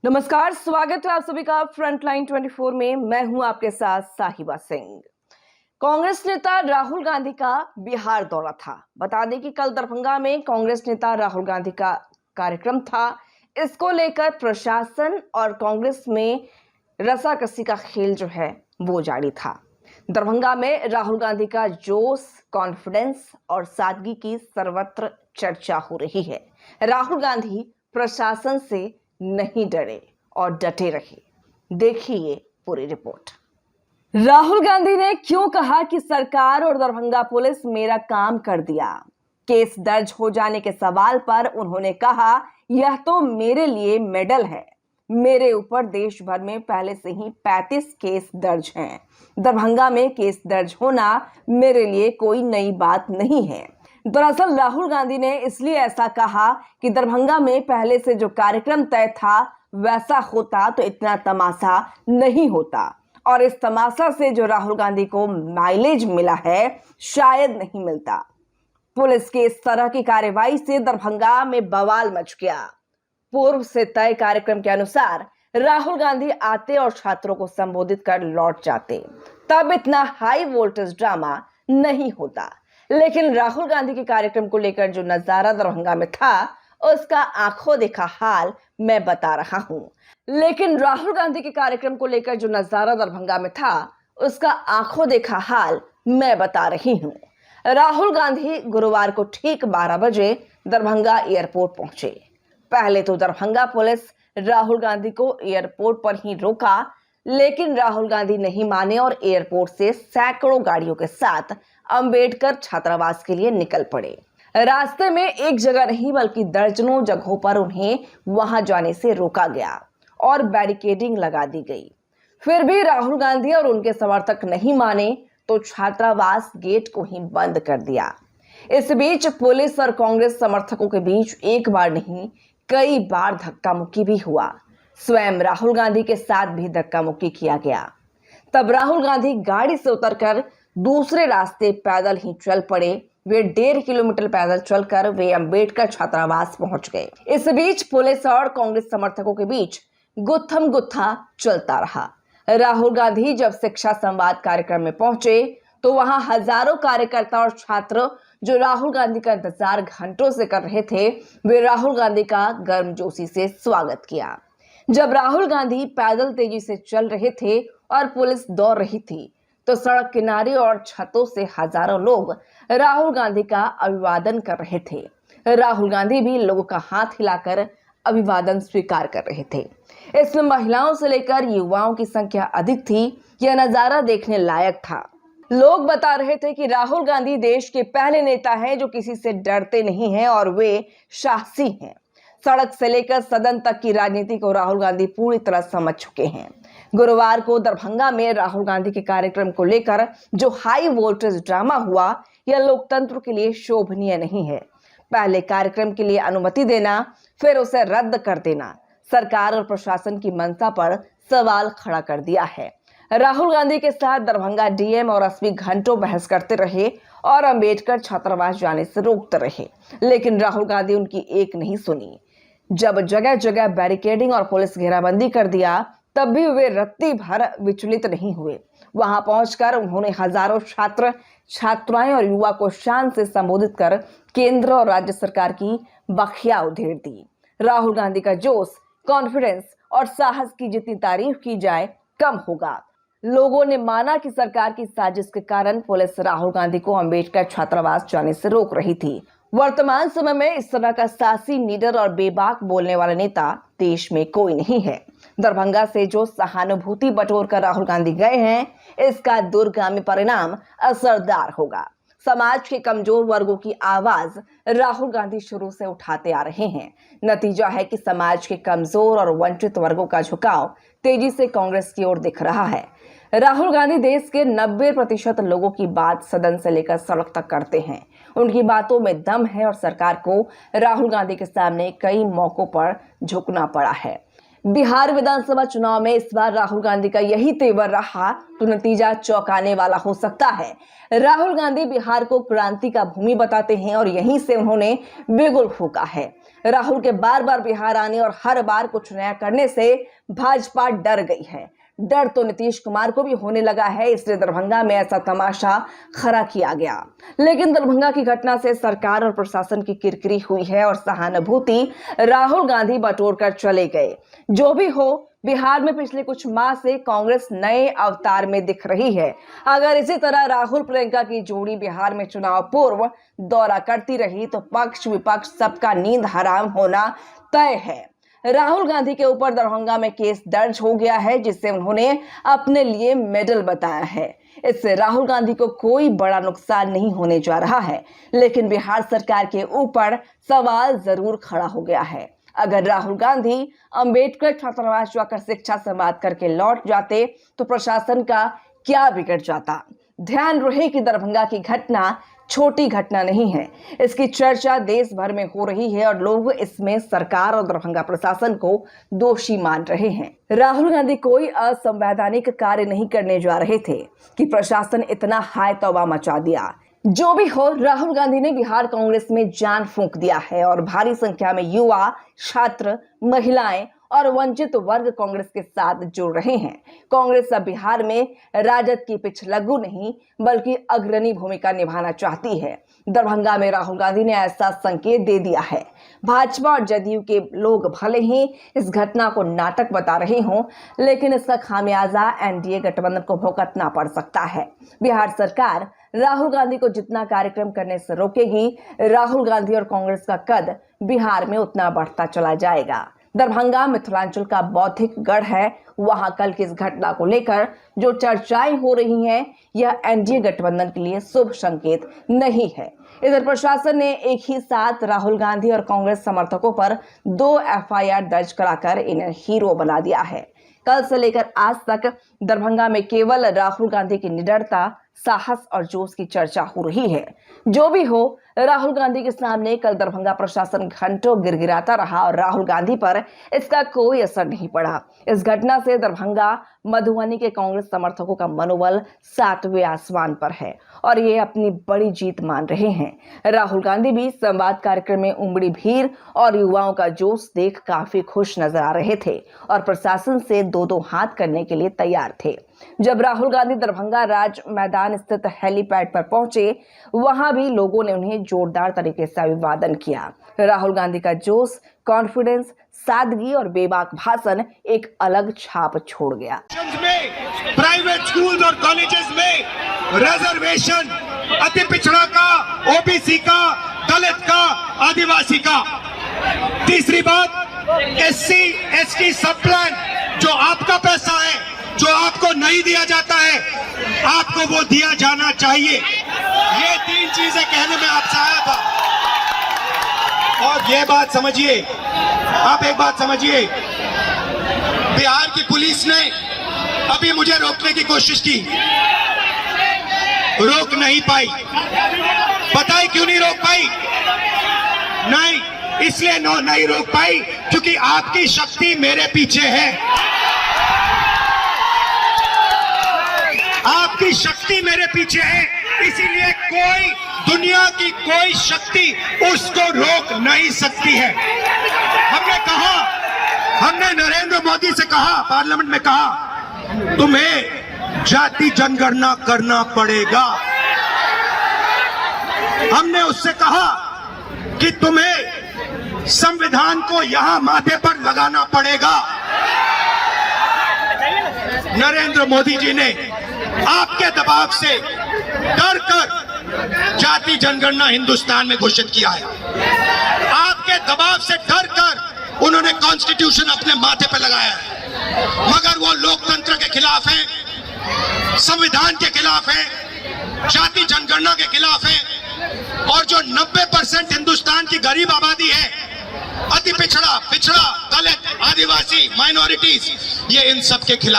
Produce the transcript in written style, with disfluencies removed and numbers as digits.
नमस्कार, स्वागत है आप सभी का फ्रंटलाइन 24 में। मैं हूं आपके साथ साहिबा सिंह। कांग्रेस नेता राहुल गांधी का बिहार दौरा था। बता दें कि कल दरभंगा में कांग्रेस नेता राहुल गांधी का कार्यक्रम था। इसको लेकर प्रशासन और कांग्रेस में रसाकसी का खेल जो है वो जारी था। दरभंगा में राहुल गांधी का जोश, कॉन्फिडेंस और सादगी की सर्वत्र चर्चा हो रही है। राहुल गांधी प्रशासन से नहीं डरे और डटे रहे। देखिए पूरी रिपोर्ट। राहुल गांधी ने क्यों कहा कि सरकार और दरभंगा पुलिस मेरा काम कर दिया। केस दर्ज हो जाने के सवाल पर उन्होंने कहा, यह तो मेरे लिए मेडल है। मेरे ऊपर देश भर में पहले से ही 35 केस दर्ज हैं। दरभंगा में केस दर्ज होना मेरे लिए कोई नई बात नहीं है। दरअसल राहुल गांधी ने इसलिए ऐसा कहा कि दरभंगा में पहले से जो कार्यक्रम तय था वैसा होता तो इतना तमाशा नहीं होता, और इस तमाशा से जो राहुल गांधी को माइलेज मिला है शायद नहीं मिलता। पुलिस के इस तरह की कार्रवाई से दरभंगा में बवाल मच गया। पूर्व से तय कार्यक्रम के अनुसार राहुल गांधी आते और छात्रों को संबोधित कर लौट जाते, तब इतना हाई वोल्टेज ड्रामा नहीं होता। लेकिन राहुल गांधी के कार्यक्रम को लेकर जो नजारा दरभंगा में था उसका आंखों देखा हाल मैं बता रहा हूं। लेकिन राहुल गांधी के कार्यक्रम को लेकर जो नजारा दरभंगा में था उसका आंखों देखा हाल मैं बता रही हूं। राहुल गांधी गुरुवार को ठीक 12 बजे दरभंगा एयरपोर्ट पहुंचे। पहले तो दरभंगा पुलिस राहुल गांधी को एयरपोर्ट पर ही रोका, लेकिन राहुल गांधी नहीं माने और एयरपोर्ट से सैकड़ों गाड़ियों के साथ अंबेडकर छात्रावास के लिए निकल पड़े। रास्ते में एक जगह नहीं बल्कि दर्जनों जगहों पर उन्हें वहां जाने से रोका गया और बैरिकेडिंग लगा दी गई। फिर भी राहुल गांधी और उनके समर्थक नहीं माने तो छात्रावास गेट को ही बंद कर दिया। इस बीच पुलिस और कांग्रेस समर्थकों के बीच एक बार नहीं कई बार धक्का मुक्की भी हुआ। स्वयं राहुल गांधी के साथ भी धक्का मुक्की किया गया। तब राहुल गांधी गाड़ी से उतरकर दूसरे रास्ते पैदल ही चल पड़े। वे 1.5 किलोमीटर पैदल चलकर वे अंबेडकर छात्रावास पहुंच गए। इस बीच पुलिस और कांग्रेस समर्थकों के बीच गुत्थम गुत्था चलता रहा। राहुल गांधी जब शिक्षा संवाद कार्यक्रम में पहुंचे तो वहां हजारों कार्यकर्ता और छात्र जो राहुल गांधी का इंतजार घंटों से कर रहे थे, वे राहुल गांधी का गर्मजोशी से स्वागत किया। जब राहुल गांधी पैदल तेजी से चल रहे थे और पुलिस दौड़ रही थी तो सड़क किनारे और छतों से हजारों लोग राहुल गांधी का अभिवादन कर रहे थे। राहुल गांधी भी लोगों का हाथ हिलाकर अभिवादन स्वीकार कर रहे थे। इसमें महिलाओं से लेकर युवाओं की संख्या अधिक थी। यह नजारा देखने लायक था। लोग बता रहे थे कि राहुल गांधी देश के पहले नेता हैं जो किसी से डरते नहीं हैं और वे साहसी हैं। सड़क से लेकर सदन तक की राजनीति को राहुल गांधी पूरी तरह समझ चुके हैं। गुरुवार को दरभंगा में राहुल गांधी के कार्यक्रम को लेकर जो हाई वोल्टेज ड्रामा हुआ, यह लोकतंत्र के लिए शोभनीय नहीं है। पहले कार्यक्रम के लिए अनुमति देना, फिर उसे रद्द कर देना सरकार और प्रशासन की मंशा पर सवाल खड़ा कर दिया है। राहुल गांधी के साथ दरभंगा डीएम और एसपी घंटों बहस करते रहे और अंबेडकर छात्रावास जाने से रोकते रहे, लेकिन राहुल गांधी उनकी एक नहीं सुनी। जब जगह जगह बैरिकेडिंग और पुलिस घेराबंदी कर दिया तब भी वे रत्ती भर विचलित नहीं हुए। वहां पहुंचकर उन्होंने हजारों छात्र, छात्राएं और युवा को शान से संबोधित कर केंद्र और राज्य सरकार की बखिया उधेड़ दी। राहुल गांधी का जोश, कॉन्फिडेंस और साहस की जितनी तारीफ की जाए कम होगा। लोगों ने माना कि सरकार की साजिश के कारण पुलिस राहुल गांधी को अंबेडकर छात्रावास जाने से रोक रही थी। वर्तमान समय में इस तरह का साहसी, निडर और बेबाक बोलने वाला नेता देश में कोई नहीं है। दरभंगा से जो सहानुभूति बटोर कर राहुल गांधी गए हैं, इसका दूरगामी परिणाम असरदार होगा। समाज के कमजोर वर्गों की आवाज राहुल गांधी शुरू से उठाते आ रहे हैं। नतीजा है कि समाज के कमजोर और वंचित वर्गों का झुकाव तेजी से कांग्रेस की ओर दिख रहा है। राहुल गांधी देश के 90% लोगों की बात सदन से लेकर सड़क तक करते हैं। उनकी बातों में दम है और सरकार को राहुल गांधी के सामने कई मौकों पर झुकना पड़ा है। बिहार विधानसभा चुनाव में इस बार राहुल गांधी का यही तेवर रहा तो नतीजा चौंकाने वाला हो सकता है। राहुल गांधी बिहार को क्रांति का भूमि बताते हैं और यहीं से उन्होंने बिगुल फूंका है। राहुल के बार बार बिहार आने और हर बार कुछ नया करने से भाजपा डर गई है। डर तो नीतीश कुमार को भी होने लगा है, इसलिए दरभंगा में ऐसा तमाशा खड़ा किया गया। लेकिन दरभंगा की घटना से सरकार और प्रशासन की किरकिरी हुई है और सहानुभूति राहुल गांधी बटोर कर चले गए। जो भी हो, बिहार में पिछले कुछ माह से कांग्रेस नए अवतार में दिख रही है। अगर इसी तरह राहुल प्रियंका की जोड़ी बिहार में चुनाव पूर्व दौरा करती रही तो पक्ष विपक्ष सबका नींद हराम होना तय है। राहुल गांधी के ऊपर दरभंगा में केस दर्ज हो गया है, जिससे उन्होंने अपने लिए मेडल बताया है। इससे राहुल गांधी को कोई बड़ा नुकसान नहीं होने जा रहा है, लेकिन बिहार सरकार के ऊपर सवाल जरूर खड़ा हो गया है। अगर राहुल गांधी अंबेडकर छात्रावास जाकर शिक्षा से बात करके लौट जाते तो प्रशासन का क्या बिगड़ जाता। ध्यान रहे कि दरभंगा की घटना छोटी घटना नहीं है। इसकी चर्चा देश भर में हो रही है और लोग इसमें सरकार और दरभंगा प्रशासन को दोषी मान रहे हैं। राहुल गांधी कोई असंवैधानिक कार्य नहीं करने जा रहे थे कि प्रशासन इतना हाय तौबा मचा दिया। जो भी हो, राहुल गांधी ने बिहार कांग्रेस में जान फूंक दिया है और भारी संख्या में युवा, छात्र, महिलाएं और वंचित वर्ग कांग्रेस के साथ जुड़ रहे हैं। कांग्रेस अब बिहार में राजद की पिछलग्गू नहीं बल्कि अग्रणी भूमिका निभाना चाहती है। दरभंगा में राहुल गांधी ने ऐसा संकेत दे दिया है। भाजपा और जदयू के लोग भले ही इस घटना को नाटक बता रहे हों, लेकिन इसका खामियाजा एनडीए गठबंधन को भुगतना पड़ सकता है। बिहार सरकार राहुल गांधी को जितना कार्यक्रम करने से रोकेगी, राहुल गांधी और कांग्रेस का कद बिहार में उतना बढ़ता चला जाएगा। दरभंगा मिथिलांचल का बौद्धिक गढ़ है। वहां कल की इस घटना को लेकर जो चर्चाएं हो रही हैं, यह एनडीए गठबंधन के लिए शुभ संकेत नहीं है। इधर प्रशासन ने एक ही साथ राहुल गांधी और कांग्रेस समर्थकों पर 2 एफआईआर दर्ज कराकर इन्हें हीरो बना दिया है। कल से लेकर आज तक दरभंगा में केवल राहुल गांधी की निडरता, साहस और जोश की चर्चा हो रही है। जो भी हो, राहुल गांधी के सामने कल दरभंगा प्रशासन घंटों गिड़गिड़ाता रहा और राहुल गांधी पर इसका कोई असर नहीं पड़ा। इस घटना से दरभंगा, मधुबनी के कांग्रेस समर्थकों का मनोबल 7वें आसमान पर है और ये अपनी बड़ी जीत मान रहे हैं। राहुल गांधी भी संवाद कार्यक्रम में उमड़ी भीड़ और युवाओं का जोश देख काफी खुश नजर आ रहे थे और प्रशासन से 2-2 हाथ करने के लिए तैयार थे। जब राहुल गांधी दरभंगा राज मैदान स्थित हेलीपैड पर पहुंचे, वहां भी लोगों ने उन्हें जोरदार तरीके से अभिवादन किया। राहुल गांधी का जोश, कॉन्फिडेंस, सादगी और बेबाक भाषण एक अलग छाप छोड़ गया। प्राइवेट स्कूल और कॉलेजेस में रिजर्वेशन अति पिछड़ा का, ओबीसी का, दलित का, आदिवासी का। तीसरी बात, एससी एसटी सब प्लान जो आपका पैसा है, जो आपको नहीं दिया जाता है, आपको वो दिया जाना चाहिए। ये 3 चीजें कहने में आपसे आया था। और ये बात समझिए, आप एक बात समझिए, बिहार की पुलिस ने अभी मुझे रोकने की कोशिश की, रोक नहीं पाई। पता है क्यों नहीं रोक पाई? नहीं, इसलिए नहीं रोक पाई क्योंकि आपकी शक्ति मेरे पीछे है। आपकी शक्ति मेरे पीछे है, इसीलिए कोई, दुनिया की कोई शक्ति उसको रोक नहीं सकती है। हमने कहा, हमने नरेंद्र मोदी से कहा, पार्लियामेंट में कहा, तुम्हें जाति जनगणना करना पड़ेगा। हमने उससे कहा कि तुम्हें संविधान को यहां माथे पर लगाना पड़ेगा। नरेंद्र मोदी जी ने आपके दबाव से डर कर जाति जनगणना हिंदुस्तान में घोषित किया है। आपके दबाव से डर कर उन्होंने कॉन्स्टिट्यूशन अपने माथे पर लगाया है। मगर वो लोकतंत्र के खिलाफ है, संविधान के खिलाफ है, जाति जनगणना के खिलाफ है। और जो 90% हिंदुस्तान की गरीब आबादी है, अति पिछड़ा, दलित, आदिवासी, माइनॉरिटीज, ये इन सब के खिलाफ